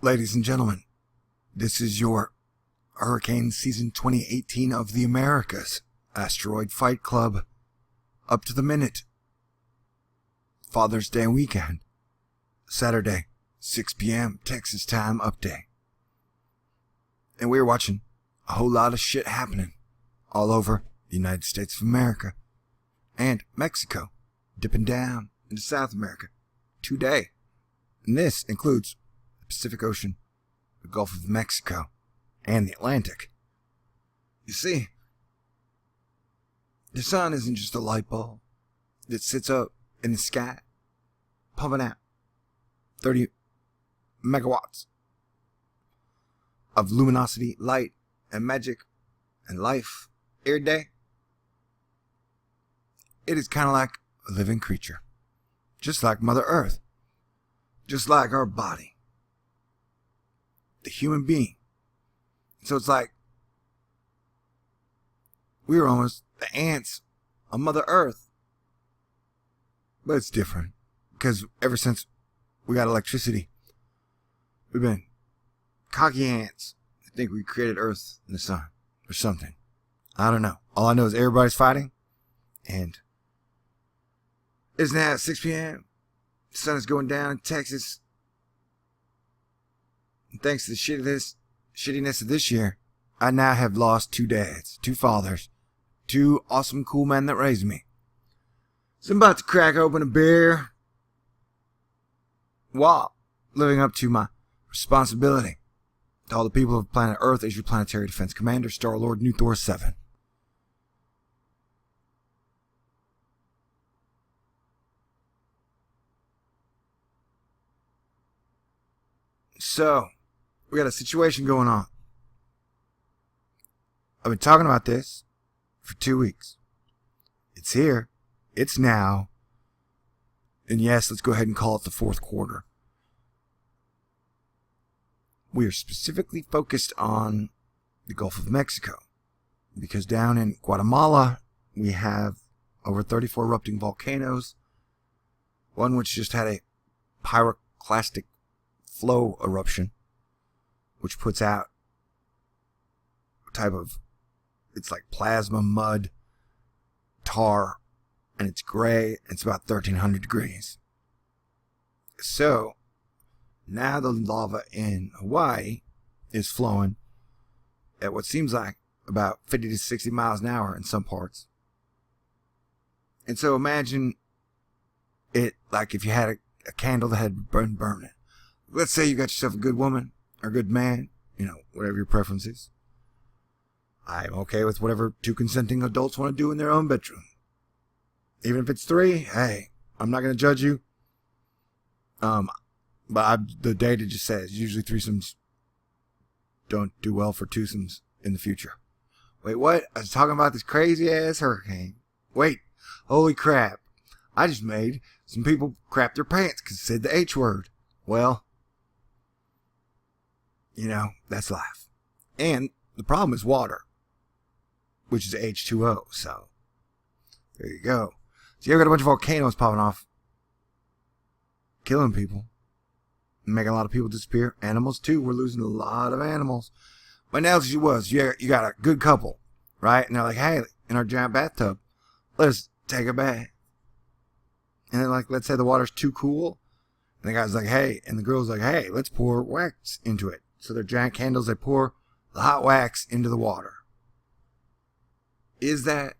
Ladies and gentlemen, this is your Hurricane Season 2018 of the Americas Asteroid Fight Club. Up to the minute. Father's Day weekend. Saturday, 6 p.m. Texas time update. And we're watching a whole lot of shit happening all over the United States of America and Mexico, dipping down into South America today. And this includes the Pacific Ocean, the Gulf of Mexico, and the Atlantic. You see, the sun isn't just a light bulb that sits up in the sky, pumping out 30 megawatts of luminosity, light, and magic, and life every day. It is kind of like a living creature, just like Mother Earth, just like our body, the human being. So it's like we were almost the ants on Mother Earth. But it's different, because ever since we got electricity, we've been cocky ants. I think we created Earth in the sun or something. I don't know. All I know is everybody's fighting, and it's now 6 p.m. The sun is going down in Texas. And thanks to the shittiness of this year, I now have lost 2 dads, 2 fathers, 2 awesome, cool men that raised me. So I'm about to crack open a beer while living up to my responsibility to all the people of planet Earth as your planetary defense commander, Star-Lord New Thor 7. So, we got a situation going on. I've been talking about this for 2 weeks. It's here. It's now. And yes, let's go ahead and call it the fourth quarter. We are specifically focused on the Gulf of Mexico, because down in Guatemala, we have over 34 erupting volcanoes. One which just had a pyroclastic flow eruption, which puts out a type of, it's like plasma, mud, tar, and it's gray. It's about 1300 degrees. So now the lava in Hawaii is flowing at what seems like about 50 to 60 miles an hour in some parts. And so imagine it like if you had a candle that had been burning. Let's say you got yourself a good woman or a good man, whatever your preference is. I'm okay with whatever 2 consenting adults want to do in their own bedroom. Even if it's 3, hey, I'm not going to judge you. But the data just says usually threesomes don't do well for twosomes in the future. Wait, what? I was talking about this crazy ass hurricane. Wait, holy crap. I just made some people crap their pants because it said the H word. Well, that's life. And the problem is water, which is H2O. So there you go. So you ever got a bunch of volcanoes popping off, killing people, making a lot of people disappear. Animals too. We're losing a lot of animals. My analogy was, you got a good couple, right? And they're like, hey, in our giant bathtub, let's take a bath. And then, let's say the water's too cool. And the guy's like, hey, and the girl's like, hey, let's pour wax into it. So they're giant candles, they pour the hot wax into the water. Is that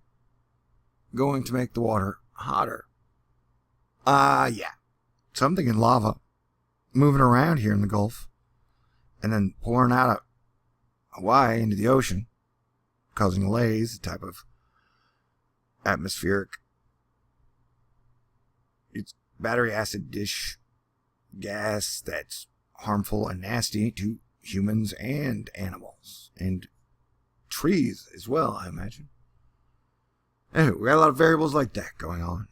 going to make the water hotter? Yeah. So I'm thinking lava moving around here in the Gulf and then pouring out of Hawaii into the ocean, causing a laze, a type of atmospheric, it's battery acid dish gas that's harmful and nasty to humans and animals and trees as well, I imagine. Anyway, we got a lot of variables like that going on.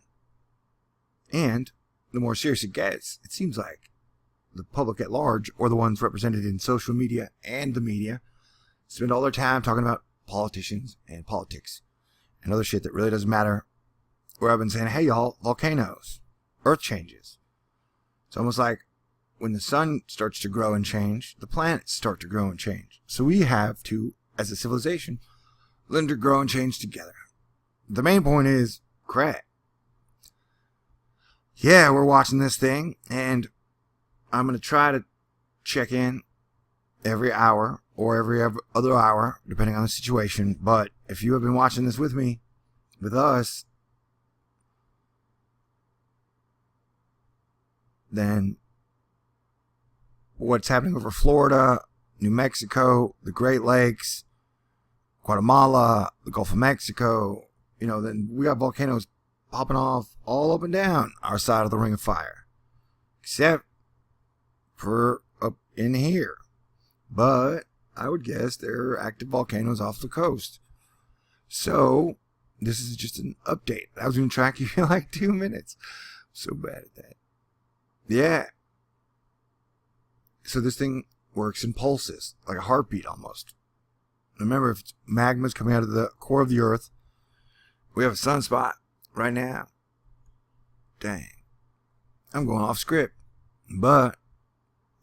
And the more serious it gets, it seems like the public at large, or the ones represented in social media and the media, spend all their time talking about politicians and politics and other shit that really doesn't matter. Where I've been saying, hey y'all, volcanoes, earth changes. It's almost like when the sun starts to grow and change, the planets start to grow and change. So we have to, as a civilization, learn to grow and change together. The main point is, crap. Yeah, we're watching this thing, and I'm going to try to check in every hour or every other hour, depending on the situation. But if you have been watching this with me, with us, then what's happening over Florida, New Mexico, the Great Lakes, Guatemala, the Gulf of Mexico, then we got volcanoes popping off all up and down our side of the Ring of Fire. Except for up in here. But I would guess there are active volcanoes off the coast. So, this is just an update. I was going to track you in like 2 minutes. I'm so bad at that. Yeah. So this thing works in pulses, like a heartbeat almost. Remember, if magma's coming out of the core of the Earth, we have a sunspot right now. Dang. I'm going off script. But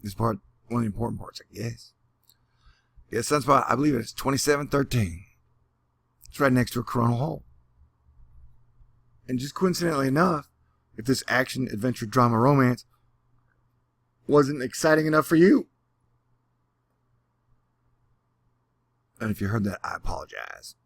this part, one of the important parts, I guess. Yeah, sunspot, I believe it's 2713. It's right next to a coronal hole. And just coincidentally enough, if this action, adventure, drama, romance wasn't exciting enough for you, and if you heard that, I apologize.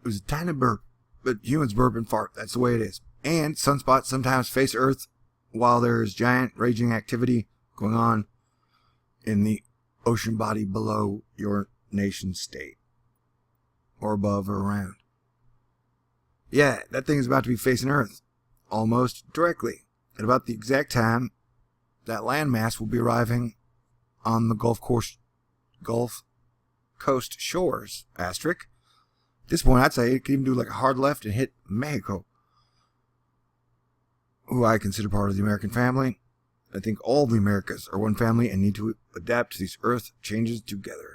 It was a tiny burp, but humans burp and fart. That's the way it is. And sunspots sometimes face Earth while there is giant raging activity going on in the ocean body below your nation state, or above or around. Yeah, that thing is about to be facing Earth almost directly at about the exact time that landmass will be arriving on the Gulf Coast shores. Asterisk. At this point, I'd say it could even do like a hard left and hit Mexico, who I consider part of the American family. I think all the Americas are one family and need to adapt to these Earth changes together.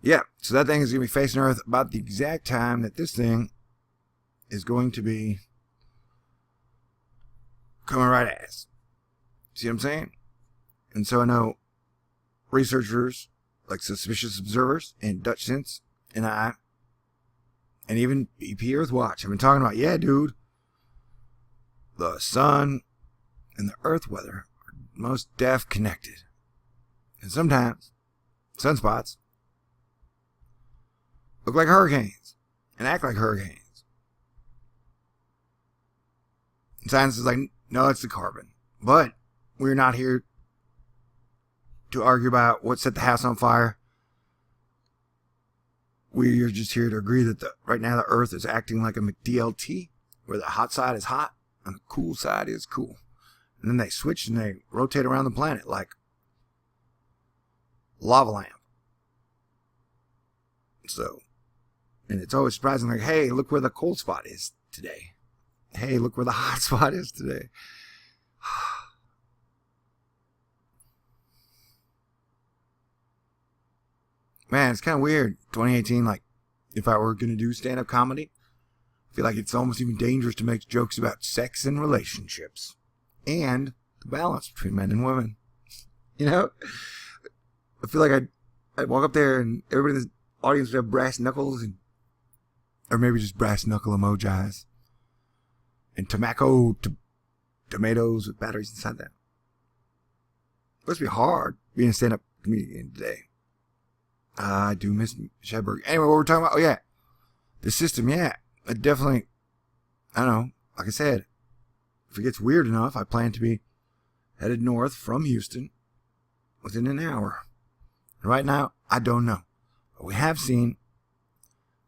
Yeah, so that thing is going to be facing Earth about the exact time that this thing is going to be coming right at us. See what I'm saying? And so I know researchers like Suspicious Observers and Dutch Sense and I, and even BP Earthwatch have been talking about, yeah, dude, the sun and the Earth weather are most def connected. And sometimes sunspots look like hurricanes and act like hurricanes. And science is like, no, it's the carbon. But we're not here to argue about what set the house on fire. We're just here to agree that right now the Earth is acting like a McDLT, where the hot side is hot and the cool side is cool. And then they switch and they rotate around the planet like lava lamp. So, and it's always surprising, like, hey, look where the cold spot is today. Hey, look where the hot spot is today. Man, it's kind of weird. 2018, like, if I were going to do stand-up comedy, I feel like it's almost even dangerous to make jokes about sex and relationships. And the balance between men and women. I feel like I'd walk up there and everybody in the audience would have brass knuckles, or maybe just brass knuckle emojis. And tomatoes with batteries inside them. It must be hard being a stand-up comedian today. I do miss Shedberg. Anyway, what we're talking about, oh yeah, the system, yeah. It definitely, I don't know, like I said, if it gets weird enough, I plan to be headed north from Houston within an hour. Right now, I don't know. But we have seen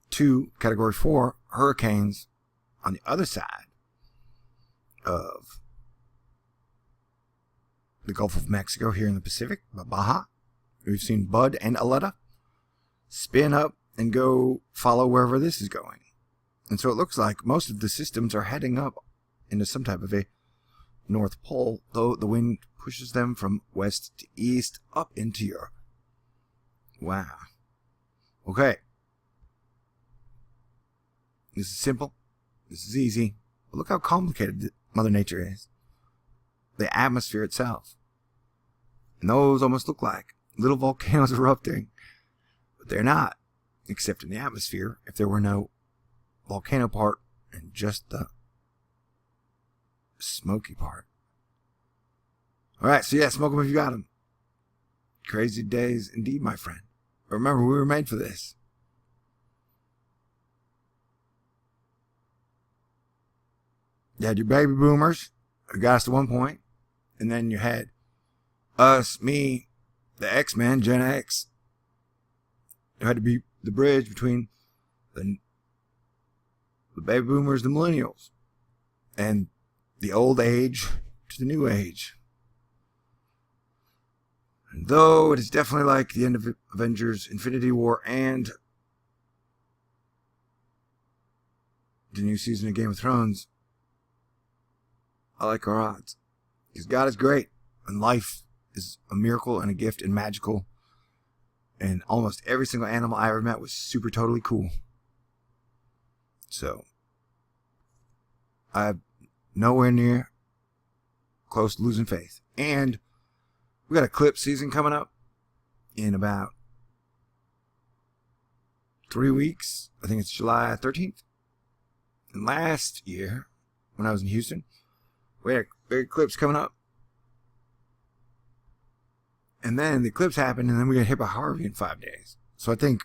2 Category 4 hurricanes on the other side of the Gulf of Mexico here in the Pacific, Baja. We've seen Bud and Aletta spin up and go follow wherever this is going. And so it looks like most of the systems are heading up into some type of a North Pole, though the wind pushes them from west to east up into Europe. Wow. Okay. This is simple. This is easy. But look how complicated Mother Nature is. the atmosphere itself. And those almost look like little volcanoes erupting, but they're not, except in the atmosphere, if there were no volcano part and just the smoky part. Alright, so yeah, smoke them if you got them. Crazy days indeed, my friend. Remember, we were made for this. You had your baby boomers, who got us to one point, and then you had us, me, the X-Men, Gen X, who had to be the bridge between the baby boomers, the millennials, and the old age to the new age. And though it is definitely like the end of Avengers Infinity War and the new season of Game of Thrones, I like our odds. Because God is great, and life is a miracle and a gift and magical. And almost every single animal I ever met was super totally cool. So, I'm nowhere near close to losing faith. And we got eclipse season coming up in about 3 weeks. I think it's July 13th. And last year, when I was in Houston, we had a big eclipse coming up. And then the eclipse happened, and then we got hit by Harvey in 5 days. So I think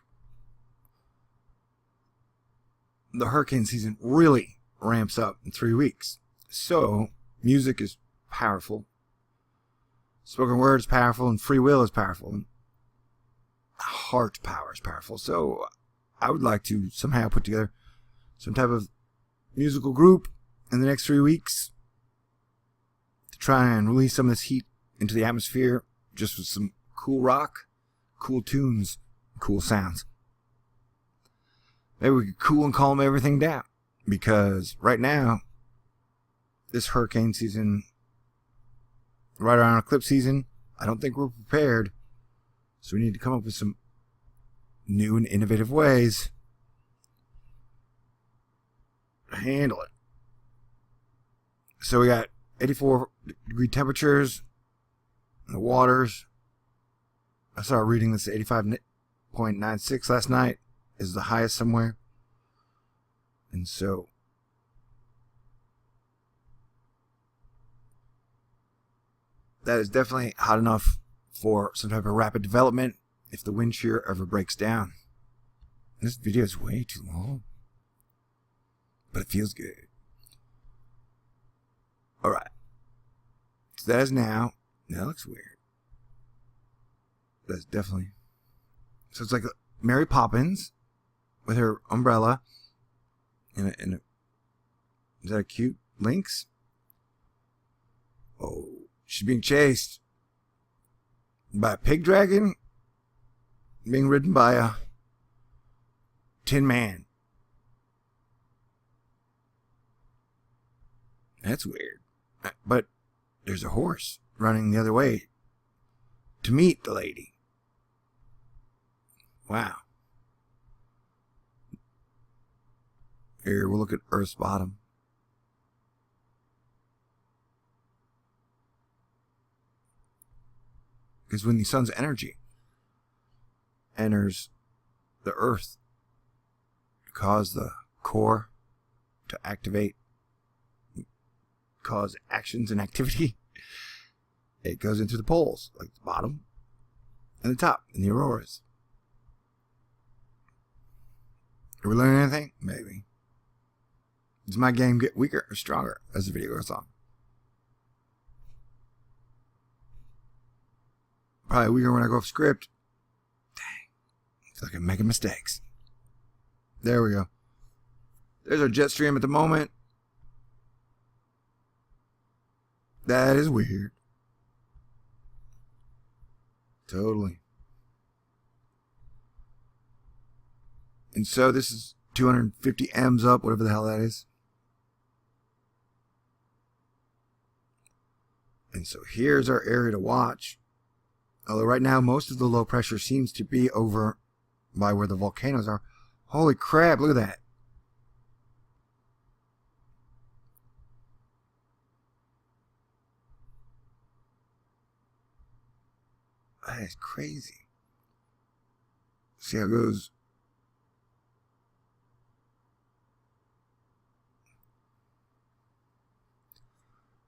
the hurricane season really ramps up in 3 weeks. So music is powerful. Spoken word is powerful, and free will is powerful, and heart power is powerful. So I would like to somehow put together some type of musical group in the next 3 weeks to try and release some of this heat into the atmosphere, just with some cool rock, cool tunes, cool sounds. Maybe we could cool and calm everything down, because right now, this hurricane season, right around eclipse season, I don't think we're prepared. So we need to come up with some new and innovative ways to handle it. So we got 84-degree temperatures in the waters. I started reading this 85.96 last night is the highest somewhere. And so that is definitely hot enough for some type of rapid development if the wind shear ever breaks down. This video is way too long, but it feels good. Alright. So that is now. That looks weird. That's definitely. So it's like Mary Poppins with her umbrella and a is that a cute lynx? Oh, she's being chased by a pig dragon, being ridden by a tin man. That's weird. But there's a horse running the other way to meet the lady. Wow. Here, we'll look at Earth's bottom. Because when the sun's energy enters the Earth, it causes the core to activate, cause actions and activity. It goes into the poles, like the bottom and the top, in the auroras. Are we learning anything? Maybe. Does my game get weaker or stronger as the video goes on? Probably weaker when I go off script. Dang. It's like I'm making mistakes. There we go. There's our jet stream at the moment. That is weird. Totally. And so this is 250 M's up, whatever the hell that is. And so here's our area to watch. Although right now most of the low pressure seems to be over by where the volcanoes are. Holy crap, look at that. That is crazy. See how it goes.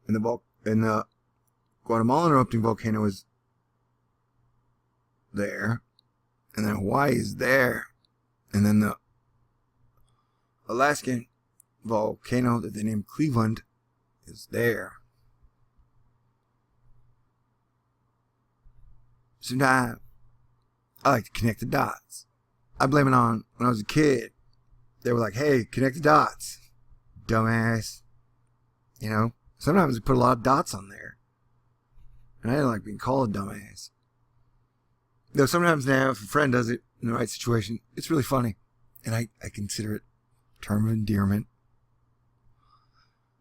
And the Guatemalan erupting volcano is there, and then Hawaii is there, and then the Alaskan volcano that they named Cleveland is there. Sometimes I like to connect the dots. I blame it on when I was a kid. They were like, hey, connect the dots, dumbass. You know, sometimes they put a lot of dots on there. And I didn't like being called a dumbass. Though sometimes now, if a friend does it in the right situation, it's really funny. And I consider it a term of endearment.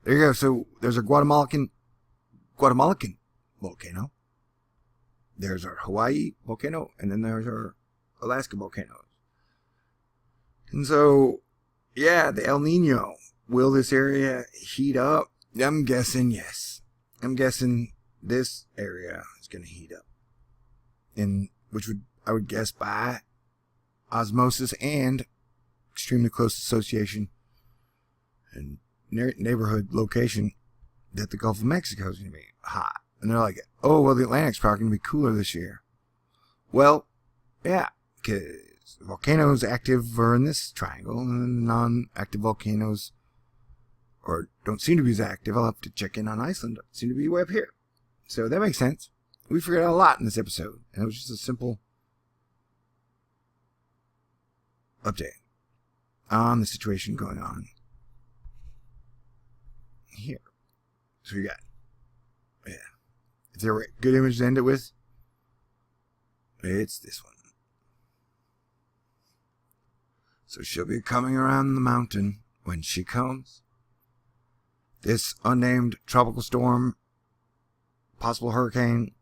There you go. So there's a Guatemalan volcano. There's our Hawaii volcano. And then there's our Alaska volcanoes. And so, yeah, the El Nino. Will this area heat up? I'm guessing yes. I'm guessing this area is going to heat up. I would guess by osmosis and extremely close association and neighborhood location that the Gulf of Mexico is going to be hot. And they're like, oh, well, the Atlantic's probably going to be cooler this year. Well, yeah, because volcanoes active are in this triangle, and non-active volcanoes or don't seem to be as active. I'll have to check in on Iceland. Seem to be way up here. So that makes sense. We figured out a lot in this episode, and it was just a simple update on the situation going on here. So we got, yeah. If there were a good image to end it with, it's this one. So she'll be coming around the mountain when she comes. This unnamed tropical storm, possible hurricane,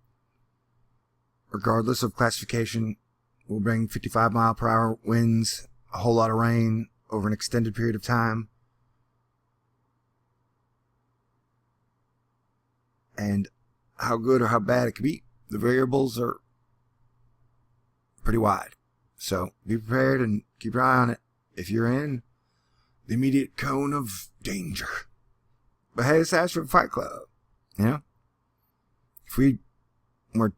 regardless of classification, will bring 55-mile-per-hour winds, a whole lot of rain over an extended period of time. And how good or how bad it could be, the variables are pretty wide. So be prepared and keep your eye on it if you're in the immediate cone of danger. But hey, it's Astro Fight Club, you know? If we were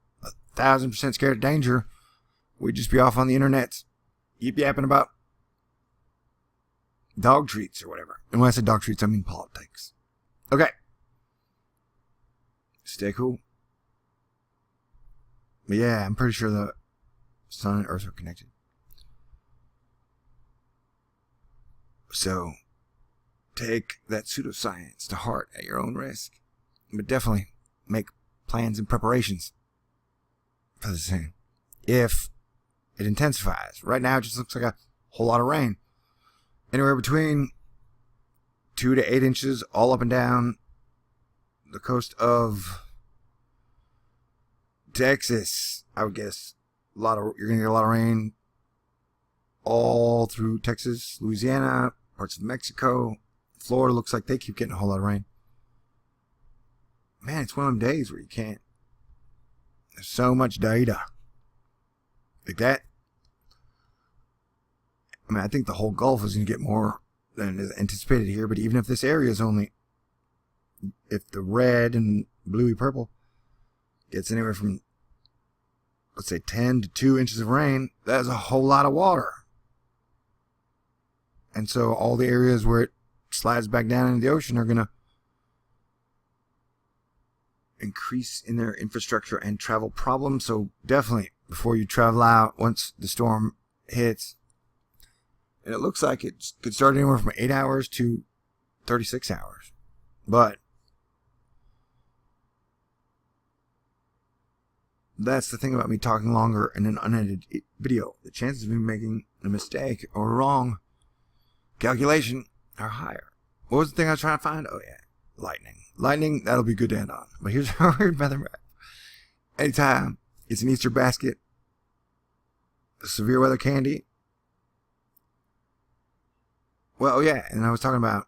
1,000% scared of danger, we'd just be off on the internet yip-yapping about dog treats or whatever. And when I say dog treats, I mean politics. Okay. Stay cool. But yeah, I'm pretty sure the sun and earth are connected. So, take that pseudoscience to heart at your own risk. But definitely make plans and preparations for the same. If it intensifies. Right now it just looks like a whole lot of rain. Anywhere between 2 to 8 inches all up and down the coast of Texas. I would guess you're going to get a lot of rain all through Texas, Louisiana, parts of Mexico. Florida looks like they keep getting a whole lot of rain. Man, it's one of them days where you can't. There's so much data. Like that. I mean, I think the whole Gulf is going to get more than is anticipated here. But even if this area is only, if the red and bluey purple gets anywhere from, let's say, 10 to 2 inches of rain, that's a whole lot of water. And so all the areas where it slides back down into the ocean are going to increase in their infrastructure and travel problems. So definitely, before you travel out, once the storm hits, and it looks like it could start anywhere from 8 hours to 36 hours. But that's the thing about me talking longer in an unedited video. The chances of me making a mistake or wrong calculation are higher. What was the thing I was trying to find? Oh, yeah. Lightning. Lightning, that'll be good to end on. But here's a weird mathematics. Anytime it's an Easter basket, a severe weather candy. Well, yeah, and I was talking about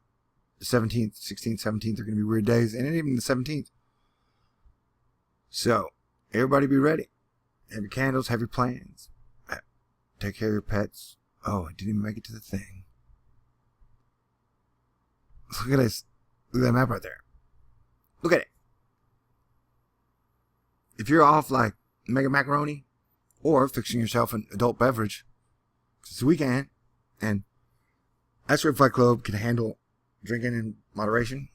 the 17th, 16th, 17th are going to be weird days, and even the 17th. So, everybody be ready. Have your candles, have your plans. Take care of your pets. Oh, I didn't even make it to the thing. Look at this. Look at that map right there. Look at it. If you're off like making macaroni or fixing yourself an adult beverage, it's the weekend, and Asteroid Fight Club can handle drinking in moderation.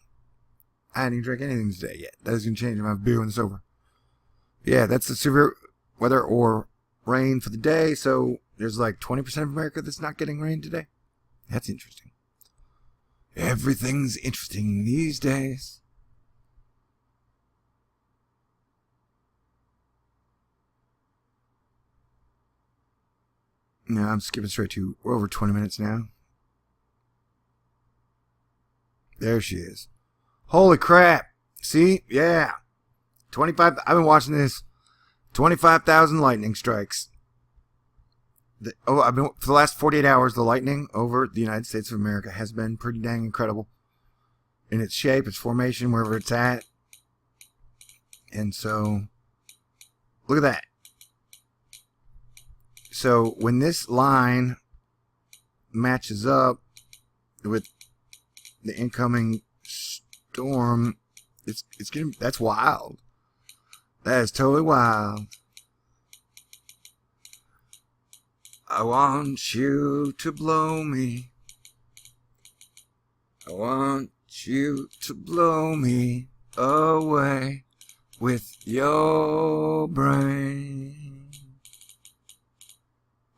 I didn't even drink anything today yet. That is going to change if I have beer when it's over. Yeah, that's the severe weather or rain for the day. So there's like 20% of America that's not getting rain today. That's interesting. Everything's interesting these days. No, I'm skipping straight to, we're over 20 minutes now. There she is. Holy crap. See? Yeah. 25, I've been watching this. 25,000 lightning strikes. For the last 48 hours, the lightning over the United States of America has been pretty dang incredible. In its shape, its formation, wherever it's at. And so, look at that. So, when this line matches up with the incoming storm, it's getting, that's wild. That is totally wild. I want you to blow me. I want you to blow me away with your brain.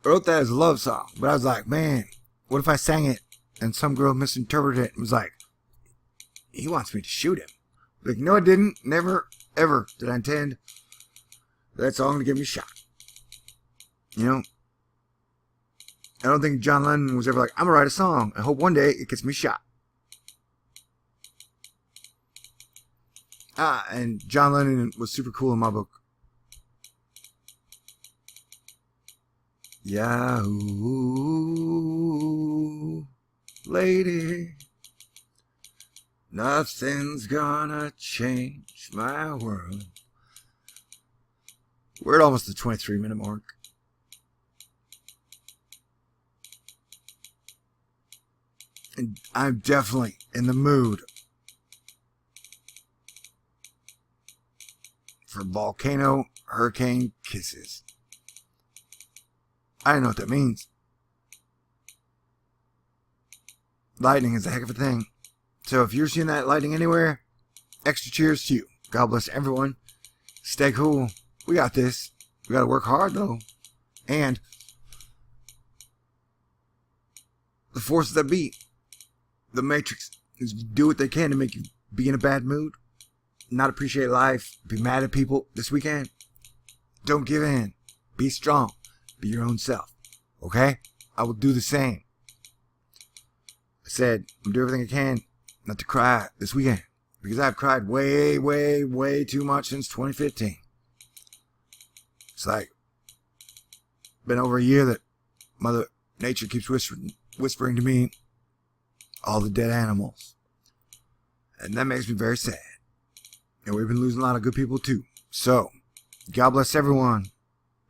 I wrote that as a love song, but I was like, man, what if I sang it and some girl misinterpreted it and was like, he wants me to shoot him. Like, no, I didn't. Never, ever did I intend that song to get me shot. You know? I don't think John Lennon was ever like, I'm going to write a song. I hope one day it gets me shot. And John Lennon was super cool in my book. Yahoo, lady, nothing's gonna change my world. We're at almost the 23-minute mark. And I'm definitely in the mood for volcano hurricane kisses. I don't know what that means. Lightning is a heck of a thing. So if you're seeing that lightning anywhere, extra cheers to you. God bless everyone. Stay cool. We got this. We got to work hard though. And the forces that beat the Matrix is do what they can to make you be in a bad mood, not appreciate life, be mad at people this weekend. Don't give in. Be strong. Be your own self. Okay? I will do the same. I said, I'm doing everything I can not to cry this weekend. Because I've cried way, way, way too much since 2015. It's like, been over a year that Mother Nature keeps whispering to me all the dead animals. And that makes me very sad. And we've been losing a lot of good people too. So, God bless everyone.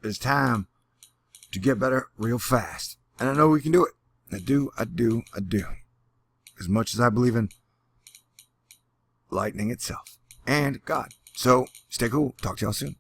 It's time to get better real fast. And I know we can do it. I do. As much as I believe in lightning itself and God. So, stay cool. Talk to y'all soon.